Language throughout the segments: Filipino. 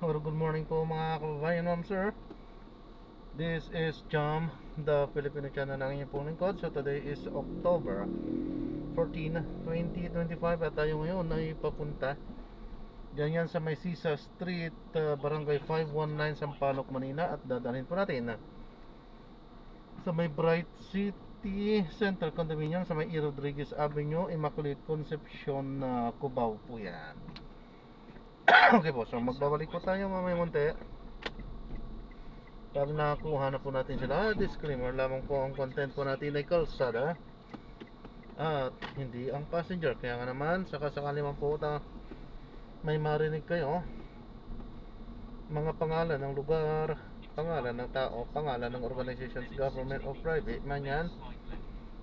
or good morning po mga kababayan, ma'am sir. This is Jam, the Filipino channel ng inyong pong lingkod. So today is October 14, 2025 at tayo ngayon ay papunta dyan yan sa may Sisa Street, Barangay 519, Sampaloc, Manila. At dadalhin po natin sa may Bright City Center Condominium sa may E. Rodriguez Avenue, Immaculate Concepcion, Cubao po yan. Okay po, so magbabalik po tayo mamaya munti. Pag nakuha na po natin sila, disclaimer lamang po, ang content po natin ay kalsada at hindi ang passenger. Kaya nga naman, sakasakali man po may marinig kayo mga pangalan ng lugar, pangalan ng tao, pangalan ng organizations, government o private man yan,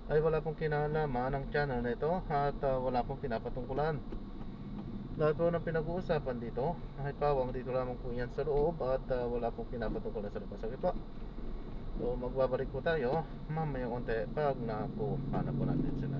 ay wala pong kinalaman ng channel na ito at wala pong pinapatungkulan. Lahat po ng pinag-uusapan dito ay pawang dito lamang po yan sa loob at wala pong pinapatungkulan sa labas. Okay po? So magbabalik po tayo mamaya unti pag nakuha na po natin sila.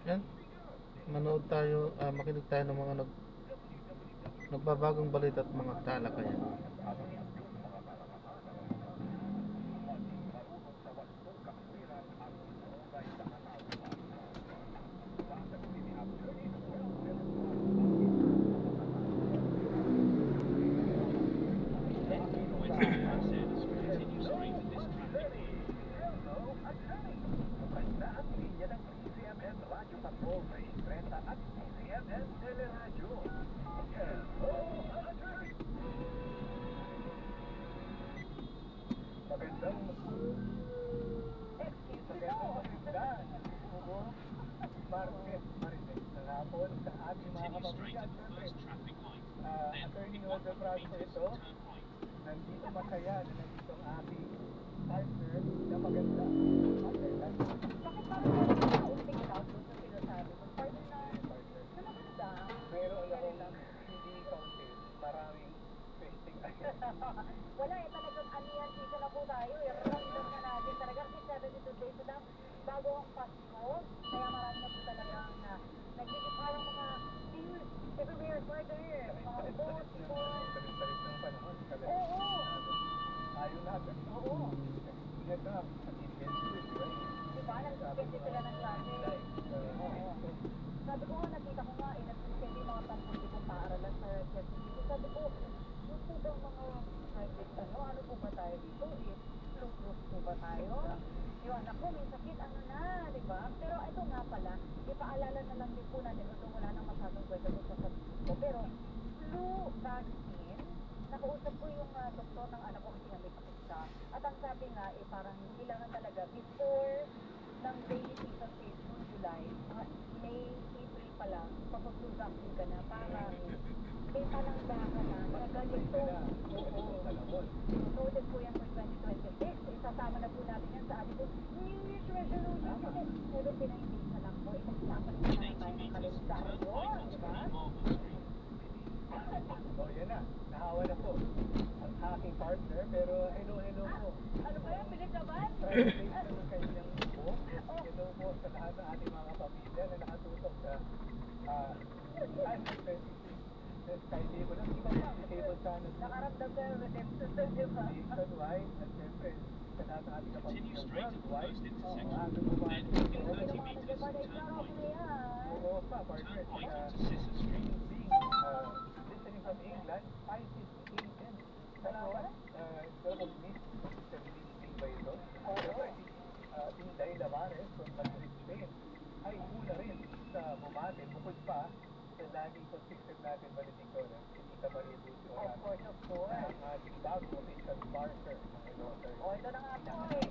Yan, manood tayo, makinig tayo ng mga nagbabagong balita at mga talakayan. Radyo Takbo, May 30 at CCMS Teleradyo. kapamilya. Siyempre, attorney Walter Prado ito. Nandito masaya na nandito ang aking partner na maganda. Bakit parang naunting out doon sa sinasabi mo? Partner na maganda. Mayroon akong hindi kaunti, maraming twisting. Wala eh, talagang ano yan, season na po tayo eh. Ramdam na natin talaga kasi 72 days na lang bago ang Pasko. Kaya marami na po talagang nagbibig parang mga views everywhere, partner. Mga ubos, ibon. Palit ng panahon. Oo. Ayaw natin. Oo. Ingat na, patigil. Diba, nag-spend sila ng klase. Oo. Sabi ko nga, nakita ko nga, nag-spend yung mga pansin kong paaralan sa QC. Sabi ko, yung po bang mga private, ano po ba tayo dito? Proof po ba tayo? Yung anak ko, may sakit, ano na, di ba? Pero ito nga pala, ipaalala na lang din po natin, although wala nang masyadong kwento ko sa sabi ko. Pero, flu vaccine, nakausap ko yung doktor ng anak ko kasi nga may sakit siya. At ang sabi nga, parang kailangan talaga before ng daily season is June, July, mga May, April pa lang, papag-flu vaccine ka na para may panangga ka na, mga ganito. Oo. Noted po yan for 2026. Isasama na po natin yan sa ating New Year's resolution kasi 79 days na lang po. Ipagsapan na naman tayo ng kalendaryo, di ba? O, yan na. Nahawa na po. Ang aking partner, pero hello po. Ano ba yan? Bilis naman? Translate na ng kanyang po. Hello po sa lahat ng ating mga pamilya na nakatutok sa Sky Table. Ang iba pa, cable channel. Nakaramdam ka ng redemption doon, di ba? Nationwide, at siyempre, sa lahat ng ating kapamilya worldwide. Ang ating mga Hindi naman nandiyan pa na iklaro ko na yan. Oo pa, partner. Listening from England, 5:50 a.m. Salamat. Pero miss sa listening ba ito? Oo. Inday Lamares from Madrid, Spain. Ay una rin sa bumate, bukod pa sa laging consistent natin Valentina, hindi ka ba rin si Of course, of course. ang ating bago official barker ng Rotter. O, ito na nga po eh.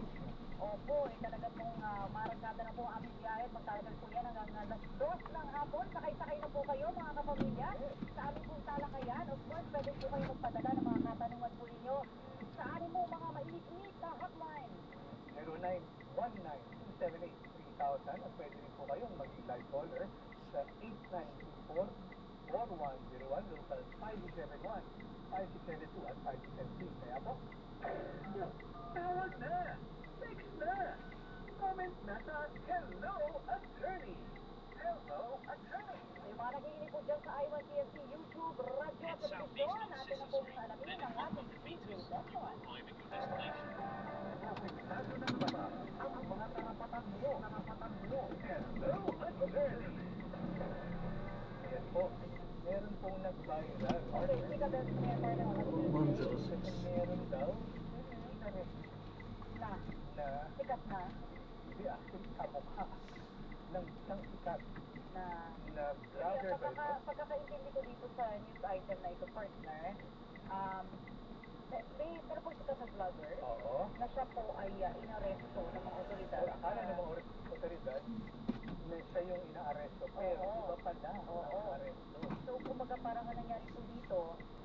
Opo, talaga pong maragada na po ang aming biyahe. Magtalagal po yan hanggang alas 2 ng hapon. Sakay-sakay na po kayo mga kapamilya. Sa aming pong talakayan, of course, pwede po kayo magpadala ng mga katanungan po ninyo sa amin mo mga mainit-init na hotline. 0919-278-3000 at pwede rin po kayong maging live caller sa 8924-4101 local 5671-5672 at 5673. Kaya po, tawag na! Text na! Comment na sa Hello Attorney! Hello Attorney! Yung mga nakikinig po dyan sa I1TFC YouTube, radyo at telebisyon, natin na pong alamin ang ating video session. Apektado ng bata ang mga karapatan mo. Hello Attorney! Ayan po, meron pong nag-viral. Okay, hindi ka best member ng mga 106. Meron daw, inarest na, na sikat na, hindi actually kamukha ng isang sikat na na vlogger ba ito? pagkakaintindi ko dito sa news item na ito, partner, pero po siya sa vlogger, Oo. na siya po ay inaresto ng mga otoridad. Akala ng mga otoridad na siya yung inaaresto, pero Oo. iba pala ang Oo. aresto. So, kumbaga parang ang nangyari po dito,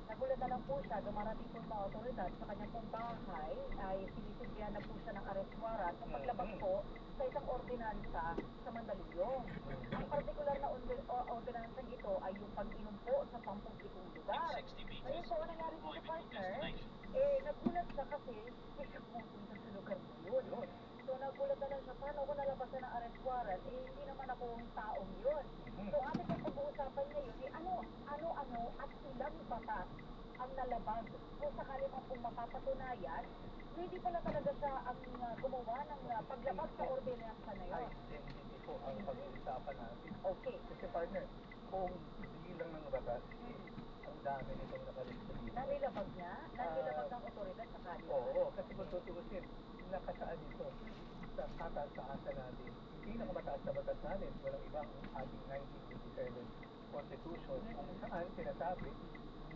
nagulat na lang po siya, dumarating po mga otoridad sa kanyang pong bahay, ay sinisigyan na po siya ng arrest warrant. Ang paglabas po sa isang ordinansa sa Mandaluyong. Ang partikular na ordinansa ito ay yung pag-inom po sa pampublikong lugar. Ngayon po, ang nangyari po sa partner, nagulat siya kasi siya pupunta sa lugar na yun. So, nagulat na lang siya, paano ko nalabasan ng arrest warrant? Hindi naman ako ang taong yun. So, ating pag-uusapan ngayon, ano at ilang batas ang nalabag. Kung sakali man pong mapapatunayan, hindi pala talaga siya ang gumawa ng paglabag sa ordinansa na yun. Identity po ang pag-uusapan natin. Okay. Kasi partner, kung bilang ng batas, ang dami nitong nakalista dito. Nanilabag na? Nanilabag ng otoridad sa kanila? Oo, kasi kung tutuusin, nakasaad dito sa kataas-taasan natin. Pinakamataas na batas natin, walang ibang ating 1987 Constitution, kung saan sinasabi,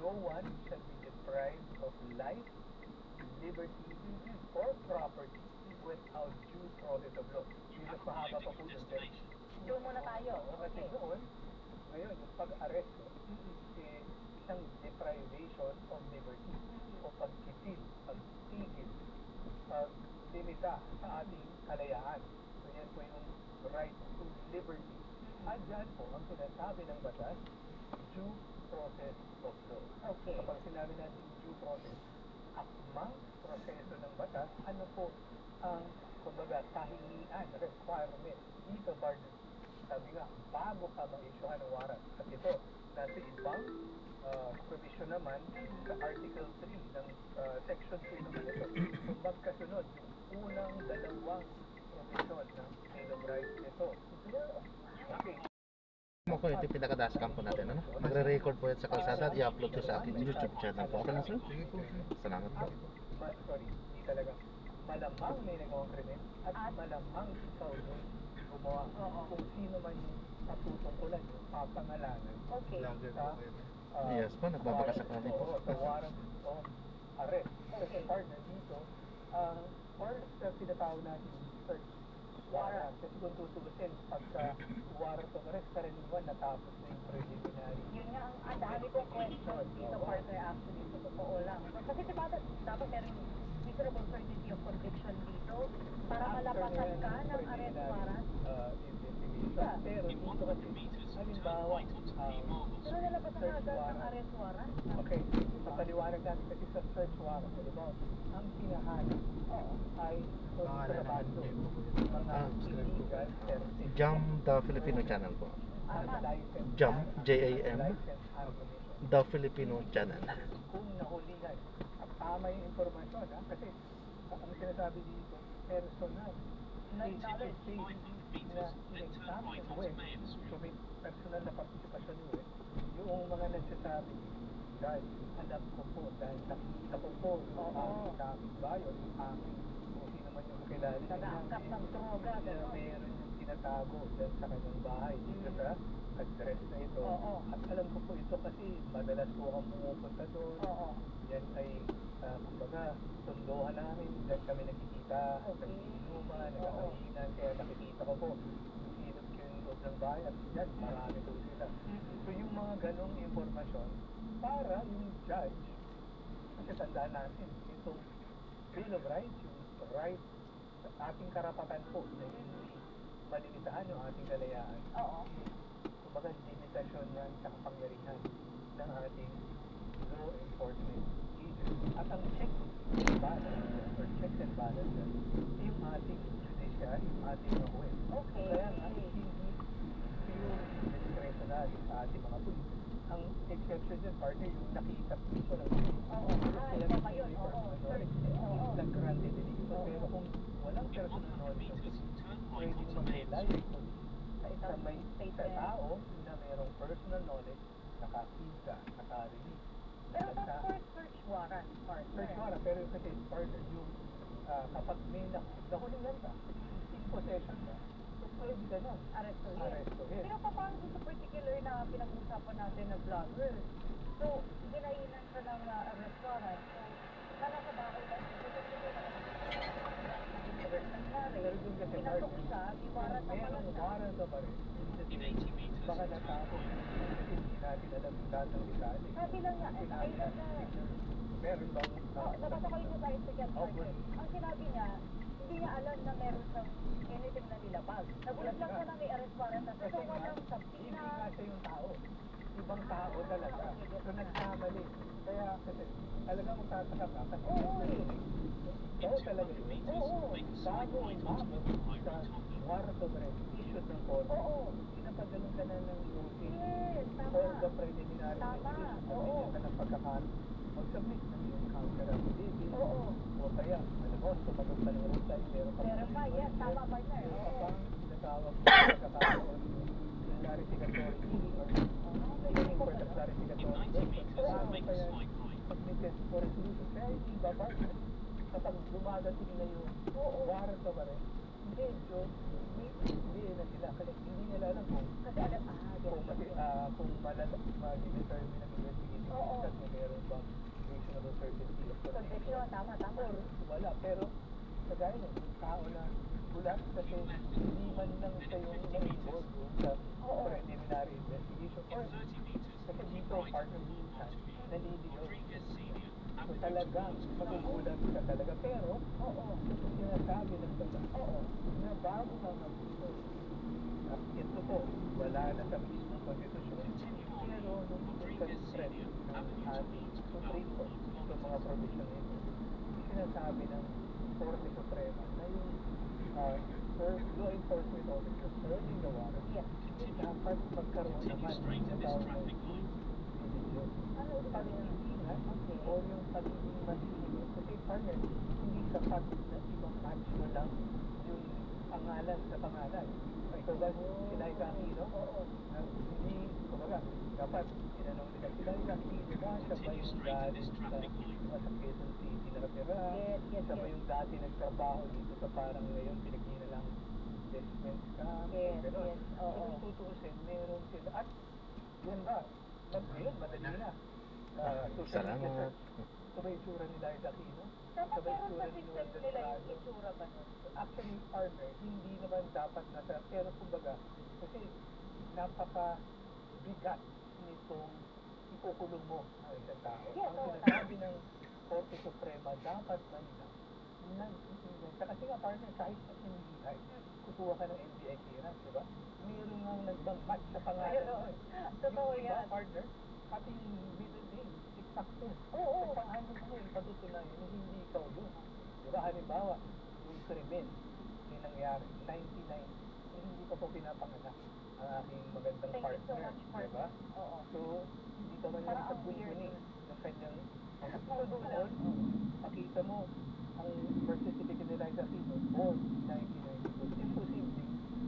no one shall be deprived of life, liberty, or property without due process of law. Yung mas mahaba pa po yun. Doon muna tayo. Kasi Okay. doon, Ngayon, yung pag-aresto, eh, isang deprivation of liberty o pagkitil, pagtigil, paglimita sa ating kalayaan. So yan po yung right to liberty. At dyan po, ang sinasabi ng batas, due process of law. Okay. Kapag sinabi natin due process, akmang proseso ng batas, ano po ang, kumbaga, kahingian, requirement, legal burden. Sabi nga, bago ka mag-issuehan ng warrant. At ito, nasa ibang provision naman sa Article 3 ng Section 3 naman ito. So, magkasunod yung unang dalawang provision ng Bill of Rights nito. Okay. Mo ko ito yung pinakadaas kampo natin, ano? Magre-record po yan sa kalsada at i-upload ko sa aking YouTube channel po. Okay lang, sir? Sige po, sir. Salamat po. Sorry, hindi talaga. Malamang may nagawang krimen at malamang ikaw yung gumawa. Kung sino man yung patutungkulan, yung papangalanan. Okay. Sa, Yes po, nagbabakasakali po. Oo, sa warrant of arrest. Kasi partner dito, or sa tinatawag natin search warrant. Kasi kung tutugusin, pagka warrant of arrest, karaniwan natapos na yung preliminary. Yun nga ang dami kong question dito, partner, actually, sa totoo lang. Kasi diba, dapat meron reasonable certainty of conviction dito para malapasan ka ng arrest warrant. Investigation. Pero dito kasi, halimbawa, Pero nalapasan na agad ng arrest warrant. okay, so paliwanag natin kasi sa search warrant, halimbawa, ang pinahanap ay kontrabando, mga illegal services. Jam the Filipino channel po. Unlicensed Jam, J-A-M, unlicensed ammunition. the Filipino channel. Kung nahulihan at tama yung informasyon, kasi ang sinasabi dito, personal, face-to-face na in-examine with, so may personal na participation with, yung mga nagsasabi, dahil alam ko po, dahil nakita ko po, yung aming kapitbayo, yung aming, kung sino man yung kakilala, Nag-aangkat ng droga, na meron yung tinatago dyan sa kanyang bahay, dito sa address na ito. At alam ko po ito kasi madalas po akong pumupunta doon. Yan ay, kumbaga, sunduhan namin, dyan kami nakikita, nag-inuman, nagkakahinan, kaya nakikita ko po, sinot ko yung loob ng bahay at dyan, marami po sila. So yung mga ganong informasyon, para yung judge, kasi tandaan natin, itong Bill of Rights, yung right sa ating karapatan po, na hindi malimitahan yung ating kalayaan. Kumbaga, limitasyon yan sa kapangyarihan ng ating law enforcement agency. At ang checks and balances, or checks and balances, yung ating judiciary, yung ating mga juez. Kaya nga, hindi pure discretionary sa ating mga pulis. Ang exception dyan, partner, yung nakita dito ng pulis. Iba pa yun, Flagrante delicto. Pero kung walang personal knowledge ng pulis, pwedeng mag-rely yung pulis sa may sa tao na mayroong personal knowledge, nakakita, nakarinig. Pero that's for search warrant, partner. Search warrant, pero kasi partner yung kapag may nahulingan ka, in possession ka, so pwede ka na. Arrestuhin. Pero paano sa particular na pinag-usapan natin na vlogger? So, ginainan ka ng arrest warrant. So, nasa bahay lang. Pero dun kasi Pinasok siya, di warrant na pala merong siya. warrant of arrest. Baka natapos. Kasi hindi natin alam yung lahat ng detalye. Sabi lang niya, ay na. Meron bang Nabasa ko yung sa Instagram partner. Ang sinabi niya, hindi niya alam na meron siyang anything na nilabag. Nagulat lang siya na may arrest warrant na kasi so walang sabina. hindi nga siya yung tao. Ibang tao talaga. So nagkamali. Kaya kasi talaga magtataka ka. Kasi ikaw talaga yun. Bago umabot sa warrant of arrest issued ng court, pinapadalong ka na ng notice for the preliminary investigation. Pabigyan ka ng pagkakaroon. Mag-submit ng yung counter affidavit. O kaya, alam mo, sumagot ka ng roadside, pero yes, tama partner. meron ka pang tinatawag na pagkakaroon ng clarificatory hearing or hearing for the clarificatory document. Kaya submitted for resolution. Kaya hindi ba partner? Kapag dumadating na yung warrant of arrest, medyo hindi na sila. Kasi hindi nila alam kung kung mali-determine ng investigating officer kung meron bang reasonable certainty of Conviction, tama. or wala. Pero kagaya nun, yung tao na gulat kasi hindi man lang siya yung na-involved sa preliminary investigation. partner minsan, naliliyon. So talagang magugulat ka talaga. Pero, ito sinasabi ng baba. Na bago ka mag-ito, ito po, wala na sa mismong konstitusyon. Pero, nung ika-stress ng ating Supreme Court, itong mga provision nito, sinasabi ng Korte Suprema na yung law enforcement officers serving the warrant, dapat magkaroon naman ng tawag na diligence. Ano yung Pag-iingat o yung pagiging masinig. Kasi partner, hindi sapat na i-match mo lang yung pangalan sa pangalan. Ikaw ba si Laika Aquino? Hindi, kumbaga, dapat tinanong nila si Laika Aquino ba? Siya ba yung dati sa Quezon City nakatira? Siya ba yung dati nagtrabaho dito sa parang ngayon pinagkinalang investment ka? Gano'n. So kung tutuusin, meron sila. At yan ba? Ngayon, madali na. Salamat. Sabay itsura ni Laika Aquino? Dapat Sabay meron itsura sa ni system Noel nila yung Delgado? itsura ba nun? Actually, partner, hindi naman dapat nasa, pero kumbaga, kasi napaka-bigat nitong ipukulong mo ang isang tao. Yes, Ang oo, sinasabi ng Korte Suprema, dapat man lang, kasi nga partner, kahit sa NBI, kukuha ka ng NBI clearance, di ba? Meron nga nagbang-match sa pangalan mo. Totoo Yung iba, yan. partner, pati yung middle name, exacto. Oo. Sa pangalan mo, patutunayan na hindi ikaw yun. Di ba? Halimbawa, yung krimen, yung nangyari, 99, hindi pa po pinapanganak ang aking magandang Thank you so partner. much, Di partner. ba? Oo. So, hindi pa man lang Parang sa ang weird. bunbunin ng kanyang Magulang. pakita mo ang birth certificate nila sa Aquino, born 1992. Imposible.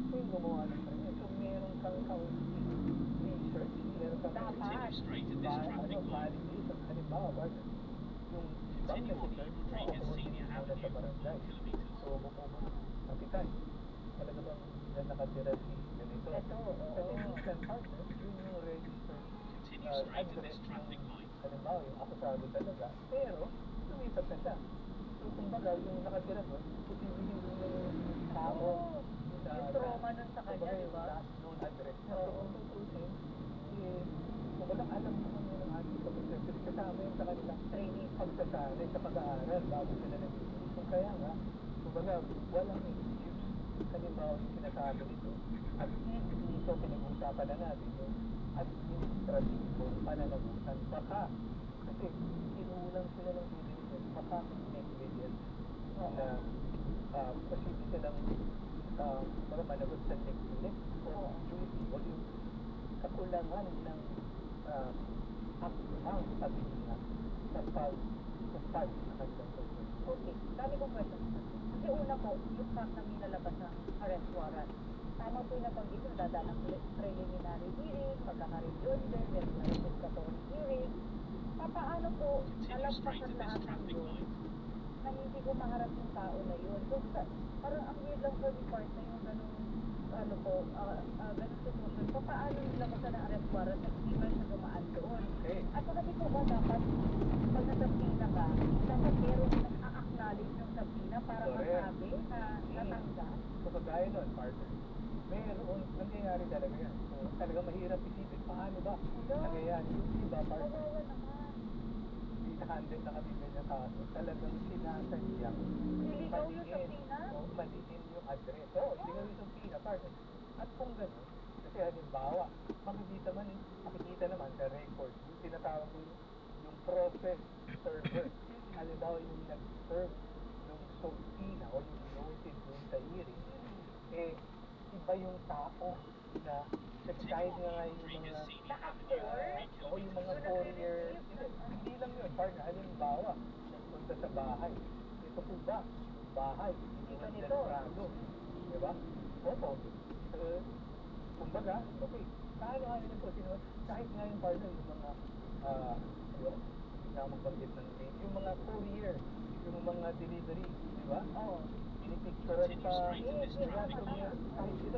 So, yung gumawa ng krimen. So, meron kang kaunting research, meron kang Dapat. validation. Halimbawa, partner, yung ibang nag-search, kukunin muna sa barangay. So, bumubulong, kapitan, talaga bang dyan nakatira si ganito? Ito, oo. Kasi minsan, partner, yun yung registered address ng, halimbawa, yung akusado talaga, pero lumipat na siya. So, kumbaga, yung nakatira doon, posibleng yung tao Oo. na Yung trauma nun sa kanya, kumbaga, di yung ba? last known address niya. So, Oo. kung tutusin, kumbaga, alam naman yun ang ating kapatid. Kasi kasama yun sa kanilang Training. pagsasanay sa pag-aaral bago sila nag-isip. So, kaya nga, kumbaga, walang excuse. Halimbawa, yung sinasabi nito. At dito, pinag-uusapan na natin yung administratibong pananagutan. Baka, kasi kinulang sila ng due diligence, baka negligence na posible silang mga managot sa neglect o duty o yung kakulangan ng ang paghinga sa pagtupad sa kanilang paghinga. Okay, dami kong question. Kasi una po, yung fact na nilalabas ng arrest warrant. Tama po yung nabanggit yung dadalang preliminary hearing, magkaka-review din, then investigatory hearing. Paano po nalagpasan lahat ng yun na hindi ko maharap yung tao na yun? So, parang ang weird lang for me part na yung ganung ganung sitwasyon. So, paano nilabasan ng arrest warrant na hindi man siya dumaan doon? Okay. At saka di po ba dapat, pag nasabina ka, dapat meron nag-a-acknowledge yung sabina para Correct. masabi na natanggap? So, kagaya nun, partner, meron, nangyayari talaga yan. So, talaga mahirap isipin, paano ba nangyayari? Yung iba, partner, Kawawa naman. hindi na-handle na kami ganyan kaso. Talagang sinasadyang Niligaw yung sabina? o maliin yung address. Oo, iligaw yung sabina, partner. At kung gano'n, kasi halimbawa, makikita naman sa record, yung tinatawag ko yung process server. Halimbawa, yung nag-serve yung subpoena o yung notice dun sa hearing, iba yung tao na kasi kahit nga yung mga o yung mga courier, hindi lang yun, partner, halimbawa, nagpunta sa bahay, ito po ba, yung bahay, hindi Iba man nito. sarado, di ba? Opo, kumbaga, okay, paano nga yun ito, kahit nga yung partner, yung mga, hindi na magbanggit ng name, yung mga courier, yung mga delivery, di ba? Oo. Pinipicturean pa, kahit sila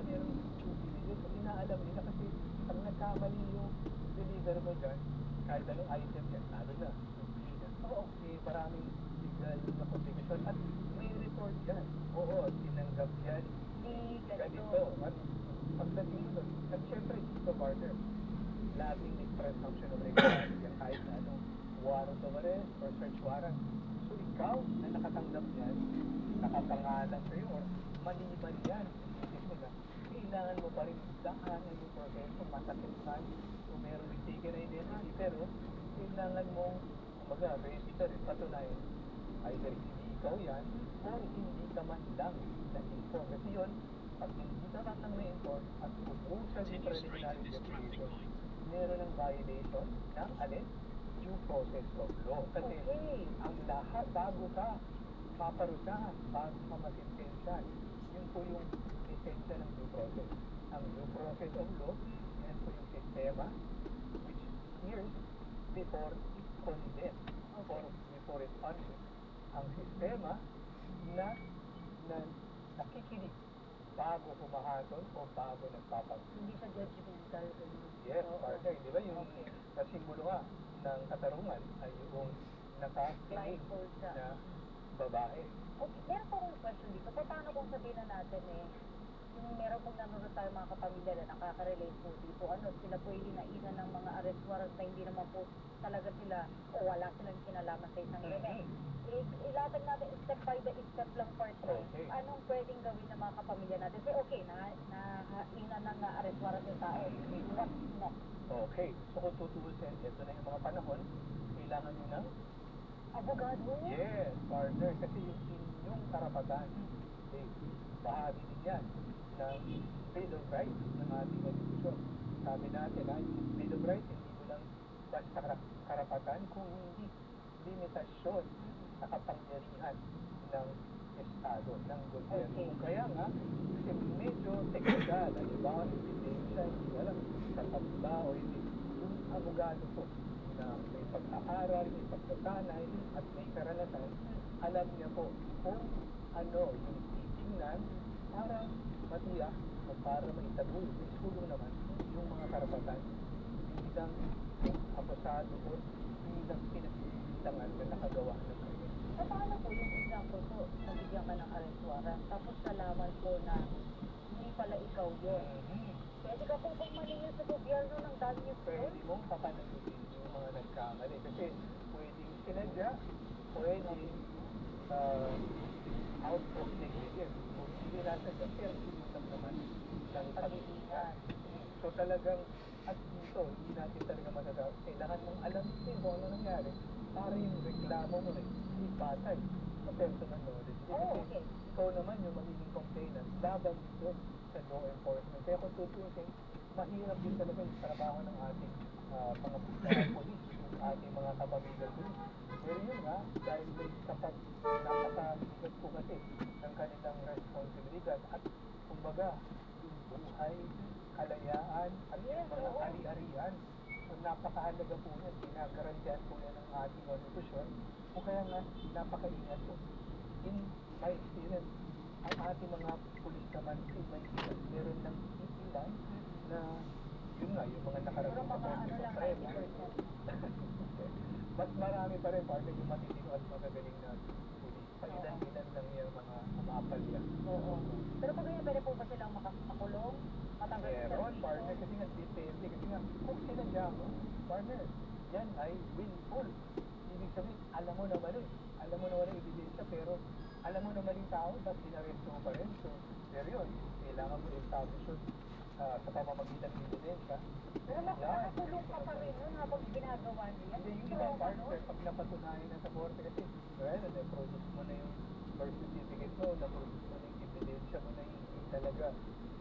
meron yun, inaalam nila kasi pag nagkamali yung deliver mo dyan, kahit anong item yan, lalo na, oo, may maraming legal na complication at may report yan. Oo, tinanggap yan, ganito. At pagdating mo doon, at syempre dito partner, laging may presumption of regularity. warrant of arrest or search warrant. So ikaw na nakatanggap yan, nakapangalan sa'yo or mali-mali yan, isip mo na, kailangan mo pa rin daanan yung proseso, masakit man, kung meron mistaken identity, pero kailangan mong, kumbaga, ready ka rin patunayan, either hindi ikaw yan, or hindi ka man lang na-inform. Kasi yun, pag hindi ka man lang na-inform, at umusad yung preliminary investigation, meron ng violation ng alin? Due process of law. Kasi ang lahat, bago ka paparusahan, bago ka masintensyan, yun po yung esensya ng due process. Ang due process of law, yan po yung sistema which hears before it condemns or before it punishes. Ang sistema na nakikinig bago humahatol o bago nagpapansin. Hindi siya judgmental. Yes, partner. Di ba yung simbolo nga ng katarungan ay yung nakakinig Blindfold siya. na babae. Okay, meron pa akong question dito. Paano kung sabihin na natin yung meron pong nanonood tayo mga kapamilya na nakaka-relate po dito, sila po ilinainan ng mga arrest warrant na hindi naman po talaga sila o wala silang kinalaman sa isang krimen. Ilatag natin step by the step lang partner. Okay. Anong pwedeng gawin ng mga kapamilya natin? Say, okay, nainan ng arrest warrant yung tao. What next? Okay. So kung tutuusin, ito na yung mga panahon, kailangan nyo ng Abogado? yes, partner. Kasi yung inyong karapatan, bahagi din yan ng Bill of Rights ng ating konstitusyon. Sabi natin, yung Bill of Rights, hindi mo lang basta karapatan, kung hindi limitasyon sa kapangyarihan ng Estado, ng gobyerno. Okay. Kaya nga, kasi medyo technical, halimbawa, ebidensya, hindi alam, sapat ba o hindi. Yung abogado po, na may pag-aaral, may pagkasanay, at may karanasan, alam niya po kung ano yung titingnan para matiyak o para maitaboy, isulong naman yung mga karapatan bilang akusado o bilang pinagsitangan na nakagawa ng krimen. Paano po yung example po, nabigyan ka ng arrest warrant, tapos nalaman po na hindi pala ikaw yun. Pwede ka po bang maningil sa gobyerno ng damages po? Pwede mong papanagutin yung mga nagkamali. Kasi pwedeng sinadya, pwedeng out of negligence. Kung hindi nasadya, pero sinutang naman ng pag-iingat. So talagang, at dito, hindi natin talaga matagawa. Kailangan mong alam kung ano nangyari para yung reklamo mo rin ipatay sa personal knowledge. Kasi ikaw naman yung magiging complainant laban dito sa law enforcement. Kaya kung tutusin, mahirap din talaga yung trabaho ng ating mga polis, yung ating mga kapamilya polis. Pero yun nga, dahil may sapat napakaligot po kasi ng kanilang responsibilidad at kumbaga, yung buhay, kalayaan, at yung mga ari-arian. So napakahalaga po yan, ginagarantiyan po yan ng ating konstitusyon. O kaya nga, napakaingat po. In my experience, ang ating mga pulis naman, meron ng ilan na yun nga, yung mga nakarating Pero mga sa lang, premyo. 90%. Mas marami pa rin partner yung matitino at magagaling na pulis. Pailan-ilan lang yung mga umapalya. Oo. Pero pag ganyan, pwede po ba silang makakulong? Matanggal sa Meron servicio? partner kasi nga depende. Kasi nga, kung sinadya mo, partner, yan ay willful. Ibig sabihin, alam mo naman alam mo naman ang ebidensya, pero alam mo naman yung tao, ba't inaresto mo pa rin? So, pero yun, kailangan mo establish yun sa pamamagitan ng ebidensya. Pero makakulong ka pa rin nun habang ginagawa niyo yan. Hindi, yung ibang partner, pag napatunayan na sa korte kasi, well, na-produce mo na yung birth certificate mo, na-produce mo na yung ebidensya mo na hindi talaga.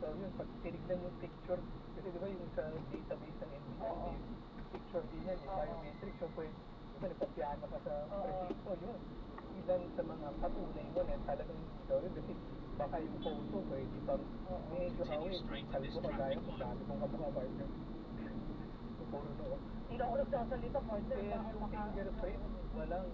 So yun, pag tinignan yung picture, kasi di ba yung sa database ng NBI, may picture din yan, yung biometric, so pwede, di ba nagpapiano ka sa presinto, yun. Ilan sa mga patunay mo na talagang ikaw yun, kasi baka yung photo, pwede pang medyo away, kalbo ka gaya kung dami kong kamukha partner. So puro noon. Hindi ako nagsasalita, partner. Kaya yung fingerprint, walang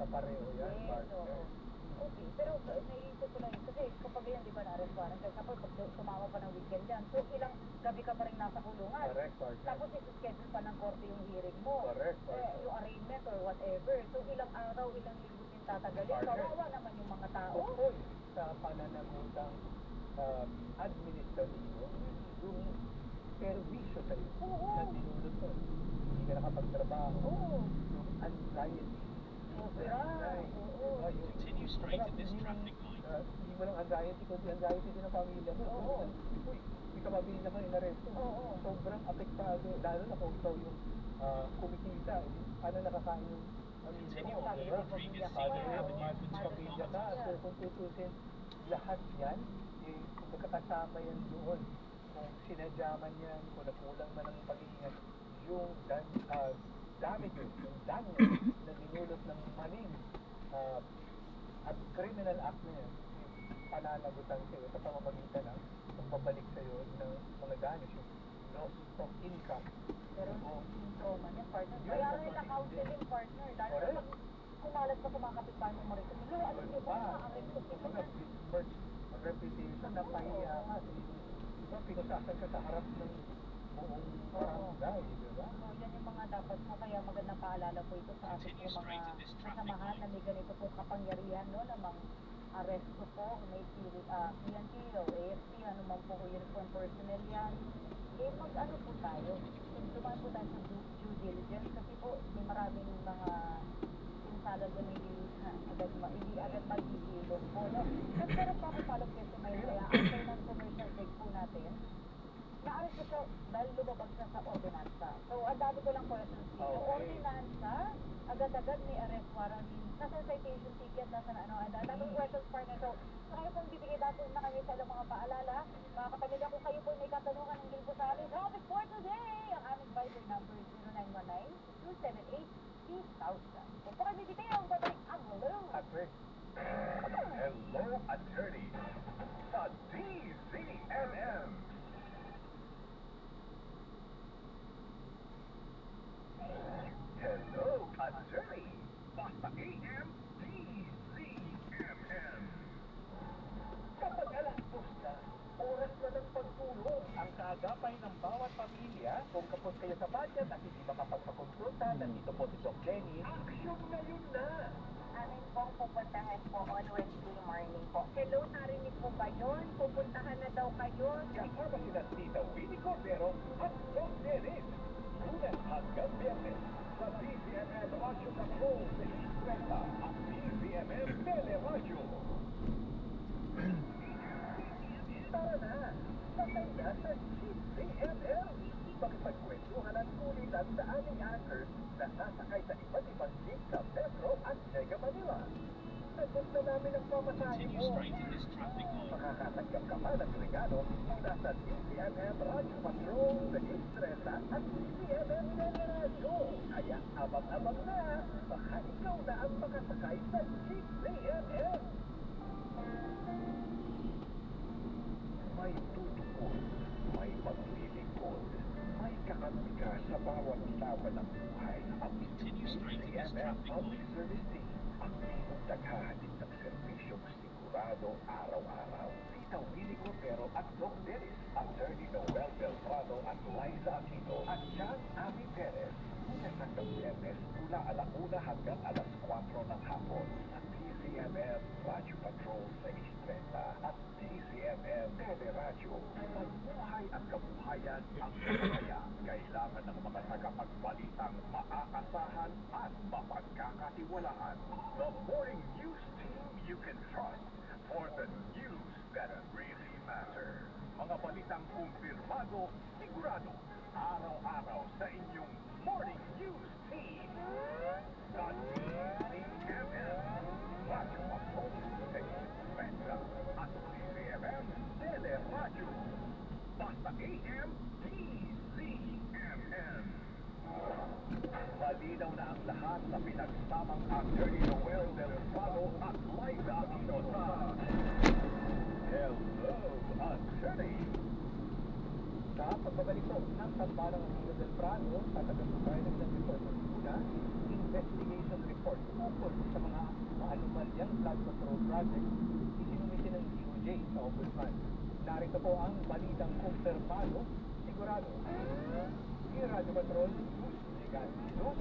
kapareho yan, partner. Okay, pero naiisip ko lang yun. Kasi kapag yan, di ba, na-arrest warrant, kasi kapag sumama pa ng weekend yan, so ilang gabi ka pa rin nasa kulungan. Correct, partner. Tapos isi-schedule pa ng korte yung hearing mo. Correct, partner. Yung arraignment or whatever. So ilang araw, ilang linggo din tatagalin. Partner. Kawawa naman yung mga tao. Tungkol sa pananamutang administratibo, yung servisyo sa'yo Oo. na dinulot nun. Hindi ka nakapagtrabaho. Oo. Yung anxiety. Sobra. Oo. Diba, yung, Continue straight kumbaga, at this hindi lang, traffic light. hindi mo lang anxiety, kundi anxiety din ang pamilya mo. Oo. Uy, may kapamilya ka inaresto. Oo. Sobrang apektado, lalo na kung ikaw yung kumikita. Paano nakakain yung pamilya mo? Continue on Diba? Rodriguez Father Senior Avenue, Avenue. pamilya ka. So kung tutusin, lahat yan, eh, kung magkakasama yan doon, kung sinadya man yan, kung nakulang man ang pag-iingat, yung damages, yung damage na dinulot ng maling at criminal act na yan, pananagutan sa'yo sa pamamagitan ng pagbabalik sa'yo ng mga damage, yung loss of income. Pero Oo. yung trauma niya, partner. Yun, Kaya that's nila what counseling partner. Dahil Correct. pag kumalat pa sa mga kapitbahay ng Maricel, lo, alam niyo ba, ang resto Kumbaga, besmirch ang reputation na pahiya ka. Diba, pinusasan ka sa harap ng buong barangay, diba? So, yan yung mga dapat po, kaya magandang paalala po ito sa ating po mga kasamahan na may ganito po kapangyarihan, no, na mga aresto po, may PNP o AFP, ano man po, uniform personnel yan. Eh, mag-ano po tayo, dumaan po tayo sa due diligence, kasi po, may maraming mga sinsalad na hindi agad magigilong po, no? At meron pa ako follow question ngayon, kaya after ng commercial break po natin, naaris ko dahil lumabag na sa ordinansa. So, ang dami ko lang questions dito. Okay. Ordinansa, agad-agad may arrest warrant, nasa citation ticket, nasa ano, ang daming questions pa na. So, kaya pong bibigay natin na kami sa mga paalala, mga kapamilya, kung kayo po may katanungan ng Gilbo sa amin, topic for today, ang aming Viber number is 0919-278-3000. Kung po kami bibigay, ang babalik ang hello. At first, Hello, attorney. Sa DZMM. Hello, attorney. Basta AM DZMM. kapag alas 2 na, oras na ng pagtulog ang kaagapay ng bawat pamilya. Kung kapos kayo sa budget at hindi makapagpakonsulta, nandito po si Doc Jenny. Aksyon ngayon na. Amin pong pupuntahan po on Wednesday morning po. Hello, narinig po ba yun? Pupuntahan na daw kayo. Kasama sila Tita Winnie Cordero at Doc Dennis. Lunes hanggang Biyernes sa DZMM Radio Patrol 630 at DZMM Teleradio. Tara na, sakay na sa GCML. Makipagkwentuhan at kulitan sa aming anchors na sasakay sa iba't ibang jeep sa Metro at Mega Manila. Sagot na namin ang pamasahe Continue mo. straight at this traffic light. Makakatanggap ka pa ng regalo mula sa DCMM Radio Patrol sa Estrella at DCMM Teleradio. Kaya abang-abang na, baka ikaw na ang makasakay sa GCMM. May tutukod, may paglilingkod, may kakampi ka sa bawat laban ng buhay. Ang Continue straight at this DZMM traffic Public light. Service Team ang timong naghahatid ng serbisyong sigurado araw-araw. Tita Winnie Cordero at Doc Dennis, Attorney Noel Beltrado at Liza Aquino at John Ami Perez. Lunes hanggang Biyernes mula 1:00 hanggang 4:00 ng hapon sa DCMM Radio Patrol sa Estrella at DCMM Teleradio. Mabuhay ang kabuhayan ang kaya kailangan ng mga tagapagbalitang maaasahan at mapagkakatiwalaan. The morning news team you can trust for the news that really matter. Mga balitang kumpirmado, sigurado, araw-araw sa inyong morning news team. The DCMM Radio Patrol sa Estrella at DCMM Teleradio. Basta AM DCMM. Malinaw na ang lahat sa pinagsamang Attorney Noel Beltrado at Liza Aquino sa Hello, Attorney. Sa pagbabalik po ng tambalang Amigo del Prado, tatagapupay ng report ng una, investigation report ukol sa mga maanumalyang flood control project isinumiti ng DOJ sa Ombudsman. Narito po ang balitang kumpirmado, sigurado. Yung Radyo Patrol, News, Legal News,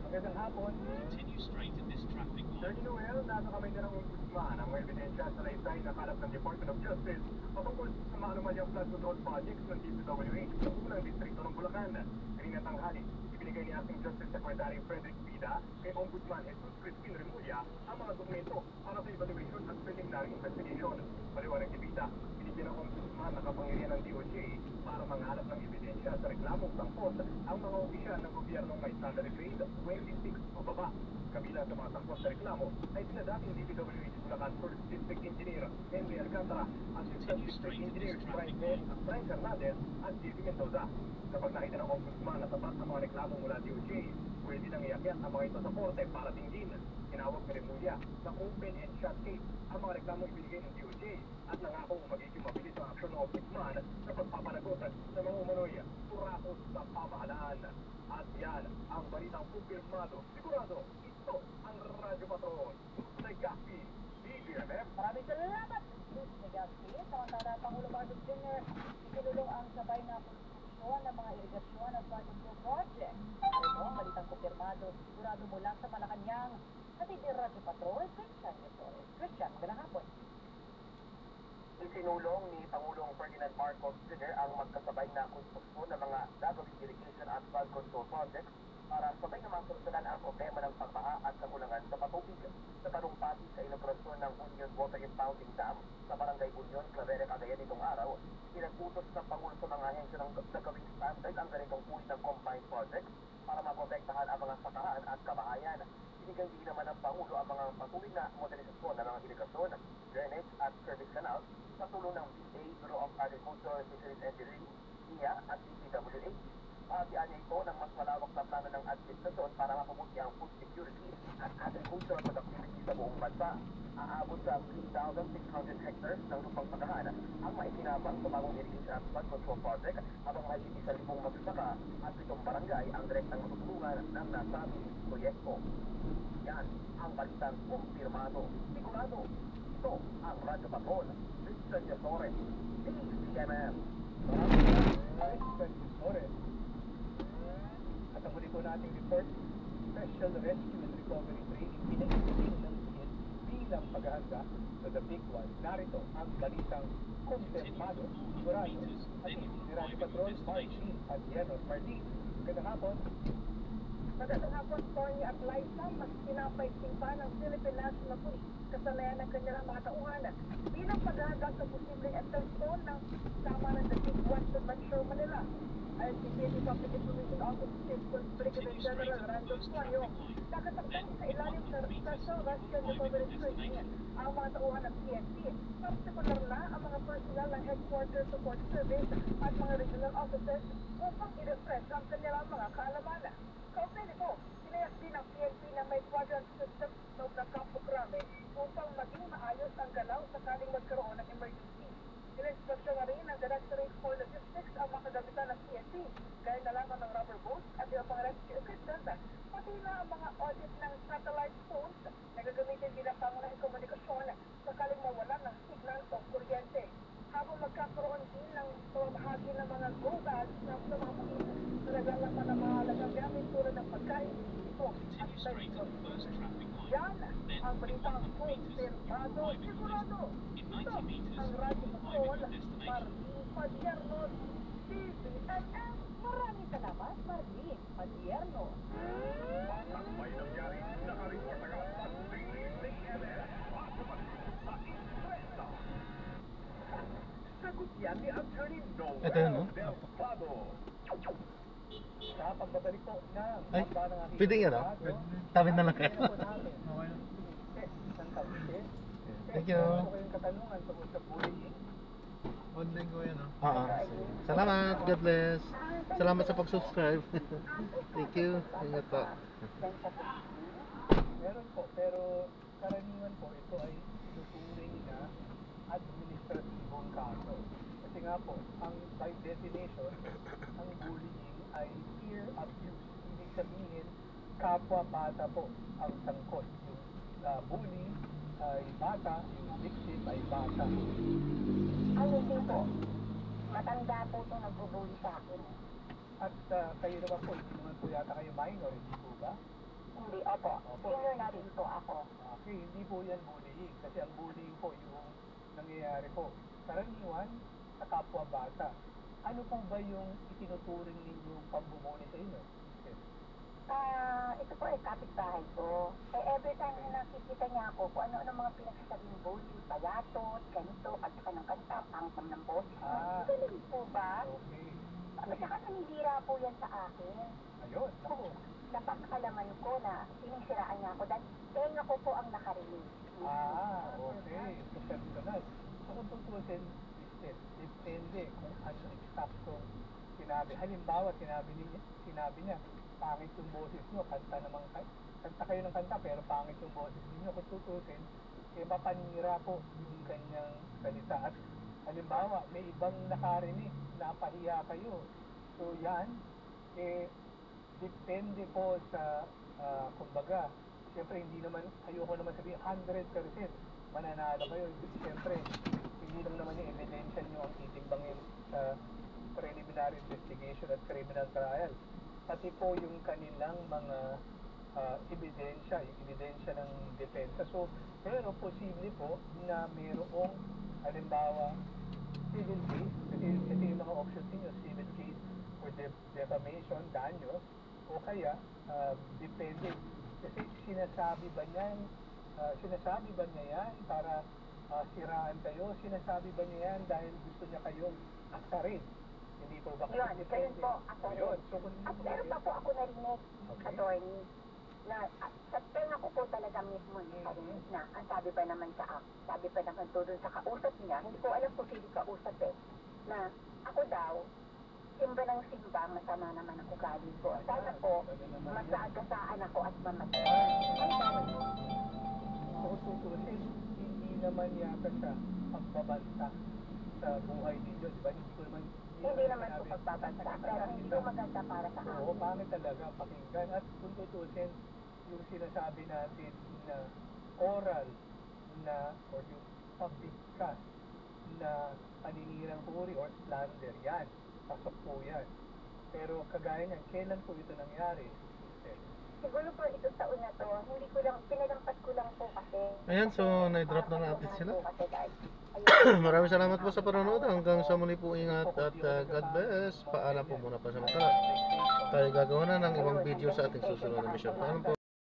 Magandang hapon. Continue straight in this traffic light. Attorney Noel, nasa kamay na ng ombudsman ang mga ebidensya sa laysay na kalap ng Department of Justice patungkol sa mga anomalyang flood control projects ng DPWH sa unang distrito ng Bulacan. Kanina tanghali, ibinigay ni Acting Justice Secretary Frederick Vida kay Ombudsman Jesus Crispin Remulla ang mga dokumento para sa evaluation at preliminary investigation. Paliwanag ni Vida, binigyan ng Ombudsman ang kapangyarihan ng DOJ para manghalap ng ebidensya sa reklamong sangkot ang mga opisyal ng gobyernong may standard grade 26 o baba. Kabila sa mga sangkot sa reklamo ay sina dating DPWH Bulacan First District Engineer Henry Alcantara, Assistant District Engineer Frank Hernandez at JP Mendoza. Kapag nakita ng Ombudsman na tapat ang mga reklamo mula DOJ, pwede nang iakyat ang mga ito sa korte para dinggin. Tinawag ni Remulla na open and shut case ang mga reklamo ibinigay ng DOJ at nangako magiging mabilis ang aksyon ng Ombudsman sa pagpapanagot sa mga umano'y turakot sa pamahalaan. At yan ang balitang kumpirmado. Sigurado, ito ang Radyo Patron. Legaspi, BBMF. Maraming salamat, Bruce Legaspi. Samantala, Pangulo Marcos Jr. ikinulong ang sabay na konstruksyon ng mga irigasyon at flood control project. Ito ang balitang kumpirmado, sigurado mula sa Malacanang. Hatid ni Radyo Patrol, Christian Yesores. Christian, magandang hapon. Isinulong ni Pangulong Ferdinand Marcos Jr. ang magkasabay na konstruksyon ng mga gagawing irrigation at flood control projects para sabay namang solusyonan ang problema ng pagbaha at kakulangan sa patubig. Sa talumpati sa inaugurasyon ng Union Water Impounding Dam sa Barangay Union, Clavere, Cagayan itong araw, pinag-utos ng Pangulo sa mga ahensya ng gagawing standard ang ganitong uri ng combined projects para maprotektahan ang mga sakahan at kabahayan. Binigay din naman ng Pangulo ang mga patuloy na modernisasyon ng mga irigasyon, drainage at service canals sa tulong ng BA, Bureau of Agriculture, Fisheries Engineering, NIA at DPWH. Pahatiin niya ito ng mas malawak na plano ng administrasyon para mapabuti ang food security at agricultural productivity sa buong bansa. Aabot sa 3,600 hectares ng lupang sakahan ang maikinabang sa bagong irrigation at flood control project habang mahigit 1,000 magsasaka at 7 barangay ang direktang matutulungan ng nasabing proyekto. Yan ang balitang kumpirmado. Sigurado, ito ang Radyo Patrol. Christian Yesores, BBMF. Maraming salamat, Christian Yesores. At ang muli po nating report, Special Rescue and Recovery Training pinag-ibig ng PNP bilang paghahanda sa The Big One. Narito ang balitang kumpirmado, sigurado, at ni Radyo Patrol, Martin at Yenos. Martin, magandang hapon. Magandang hapon, Tony at Liza. Mas pinapaigting pa ng Philippine National Police kasanayan ng kanilang mga tauhan bilang paghahanda sa posibleng extension ng sama ng The Big One to Metro Manila. Ayon si PNP Public Information Office Chief Brigadier General Rando Suayo, nakatakdang sa ilalim ng Special Rescue and Recovery Training ang mga tauhan ng PNP, partikular na ang mga personnel ng Headquarters Support Service at mga regional officers upang i-refresh ang kanilang mga kaalaman. Kaugnay nito, sinayas din ng PNP na may quadrant system sa programa upang maging maayos ang galaw sakaling magkaroon ng emergency. Ininspeksyon na rin ng Directorate for Logistics ang makagamitan ng PNP, gaya na lamang ng rubber boats at iba pang rescue equipment, pati na ang mga audit ng satellite phones na gagamitin bilang pangunahing komunikasyon sakaling mawalan ng signal o kuryente. Habang magkakaroon din ng pamahagi ng mga go bags na sa mga pulis na naglalaman ng mahalagang gamit tulad ng pagkain, ito at Continue straight on the first traffic light. yan Then ang balitang 100 meters, kumpirmado, sigurado. in Ito 90 meters, ang Radyo Patrol, destination. Marlene Padierno, BBMF. Maraming salamat, Marlene Padierno. At may nangyari, nakareport agad sa BBMF. Sa Istresa. Sagot yan ni Attorney Noel Ito yun, no? Del Prado. Sa pagbabalik po ng Ay, baba ng ating pwede yan, no? estado, Tawid na lang kayo. ang po namin, ng Cavite. Thank you. Meron po kayong katanungan tungkol sa bullying. Online ko yan, ah. Oo. Salamat. God bless. Salamat sa pag-subscribe. Thank you. Ingat po. Meron po, pero karaniwan po ito ay tuturing na administratibong kaso. Kasi nga po, ang by definition, ang bullying ay peer abuse. Ibig sabihin, kapwa-bata po ang sangkot. Yung bully ay bata, yung victim ay bata. Ano po? Matanda po ito nagbubuli sa akin. At kayo naman po, hindi naman po yata kayo minor, hindi po ba? Opo. Opo. Senior na rin po ako. Okay, hindi po yan bullying. Kasi ang bullying po yung nangyayari po. Karaniwan sa kapwa bata. Ano po ba yung itinuturing ninyong pambubuli sa inyo? Ito po ay kapitbahay ko. Every time na nakikita niya ako, kung ano-ano mga pinagsasabing bully, payatot, ganito, kanta ng kanta, pangtam ng boses. Galing po ba? Okay. At saka nanihira po yan sa akin. Ayun, ako. Napakalaman ko na sinisiraan niya ako dahil tenga ko po ang nakarinig. Okay. So, personal. So, kung tutusin, depende kung ano eksakto sinabi. Halimbawa, sinabi niya, pangit yung boses nyo, kanta kayo ng kanta, pero pangit yung boses niyo. Kung tutusin, mapanira po yung kanyang salita. At halimbawa, may ibang nakarinig, napahiya kayo. So, yan, depende po sa, kumbaga, siyempre hindi naman, ayoko naman sabihin 100% mananalo kayo. Siyempre, hindi lang naman yung ebidensya nyo ang titimbangin sa preliminary investigation at criminal trial. Pati po yung kanilang mga ebidensya, yung ebidensya ng depensa. So, pero posible po na mayroong, halimbawa, civil case, kasi yung mga options ninyo, civil case for defamation, danyos, o kaya, depende. Kasi sinasabi ba niya yan para siraan kayo? Sinasabi ba niya yan dahil gusto niya kayong asarin? Hindi po ba? Yun, ganun po ako. Ayun. So, kung At meron pa po ako narinig, attorney, na sa tenga ko po talaga mismo narinig na, ang sabi pa naman to dun sa kausap niya, hindi ko alam kung sino kausap na ako daw, simba ng simba, masama naman ang ugali ko. Sana po, masagasaan ako at mamatay. Ay, dapat po. Kung tutusin, hindi naman yata siya pagbabanta sa buhay ninyo, di ba? Hindi naman po pagbabanta, pero hindi ko maganda para sa akin. Oo, pangit talaga pakinggan. At kung tutusin, yung sinasabi natin na oral na, or yung pagdiscuss na paninirang puri or slander, yan. Pasok po yan. Pero kagaya niyan, kailan po ito nangyari? Siguro po itong taon na to, hindi ko lang, pinalampas ko lang po kasi. Ayan, so na-drop na natin sila. Kasi dahil, Maraming salamat po sa panonood. Hanggang sa muli po, ingat at God bless. Paalam po muna pa sa mga. Tayo gagawa na ng ibang video sa ating susunod na mission. Paalam po.